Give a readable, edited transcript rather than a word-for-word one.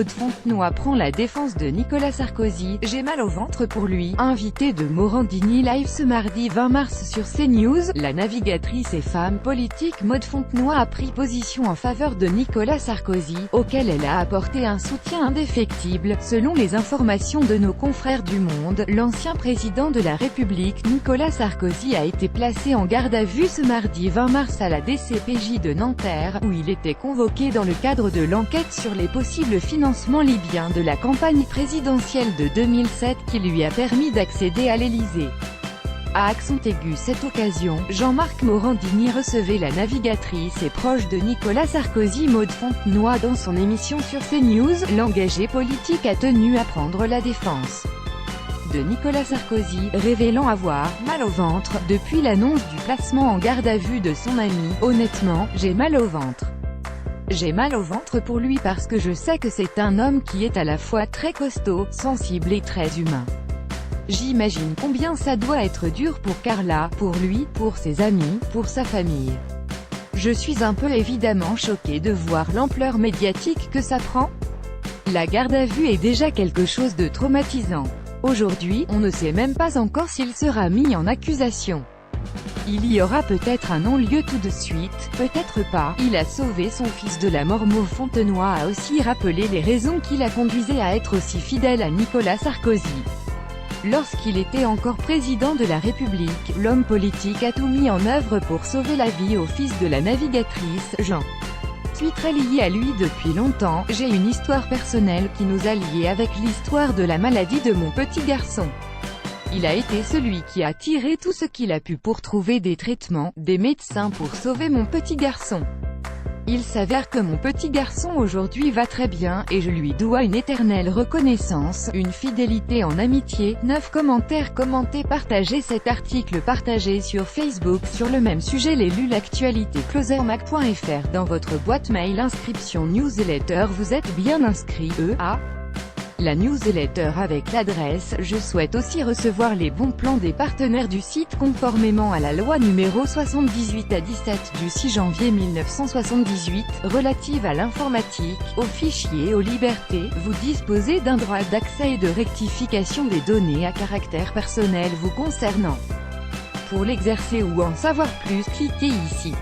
Maud Fontenoy prend la défense de Nicolas Sarkozy, j'ai mal au ventre pour lui. Invitée de Morandini Live ce mardi 20 mars sur CNews, la navigatrice et femme politique Maud Fontenoy a pris position en faveur de Nicolas Sarkozy, auquel elle a apporté un soutien indéfectible. Selon les informations de nos confrères du Monde, l'ancien président de la République Nicolas Sarkozy a été placé en garde à vue ce mardi 20 mars à la DCPJ de Nanterre, où il était convoqué dans le cadre de l'enquête sur les possibles financements libyens de la campagne présidentielle de 2007 qui lui a permis d'accéder à l'Élysée. À accent aigu cette occasion, Jean-Marc Morandini recevait la navigatrice et proche de Nicolas Sarkozy Maud Fontenoy dans son émission sur CNews. L'engagé politique a tenu à prendre la défense de Nicolas Sarkozy, révélant avoir « mal au ventre » depuis l'annonce du placement en garde à vue de son ami. « Honnêtement, j'ai mal au ventre. J'ai mal au ventre pour lui parce que je sais que c'est un homme qui est à la fois très costaud, sensible et très humain. J'imagine combien ça doit être dur pour Carla, pour lui, pour ses amis, pour sa famille. Je suis un peu évidemment choquée de voir l'ampleur médiatique que ça prend. La garde à vue est déjà quelque chose de traumatisant. Aujourd'hui, on ne sait même pas encore s'il sera mis en accusation. Il y aura peut-être un non-lieu tout de suite, peut-être pas. Il a sauvé son fils de la mort. Maud Fontenoy a aussi rappelé les raisons qui la conduisaient à être aussi fidèle à Nicolas Sarkozy. Lorsqu'il était encore président de la République, l'homme politique a tout mis en œuvre pour sauver la vie au fils de la navigatrice, Jean. Je suis très liée à lui depuis longtemps, j'ai une histoire personnelle qui nous a liés avec l'histoire de la maladie de mon petit garçon. Il a été celui qui a tiré tout ce qu'il a pu pour trouver des traitements, des médecins pour sauver mon petit garçon. Il s'avère que mon petit garçon aujourd'hui va très bien, et je lui dois une éternelle reconnaissance, une fidélité en amitié. 9 commentaires. Commentez, partagez cet article, partagé sur Facebook. Sur le même sujet, l'élu l'actualité closermac.fr dans votre boîte mail. Inscription newsletter. Vous êtes bien inscrit, la newsletter avec l'adresse. Je souhaite aussi recevoir les bons plans des partenaires du site conformément à la loi numéro 78/17 du 6 janvier 1978, relative à l'informatique, aux fichiers, aux libertés. Vous disposez d'un droit d'accès et de rectification des données à caractère personnel vous concernant. Pour l'exercer ou en savoir plus, cliquez ici.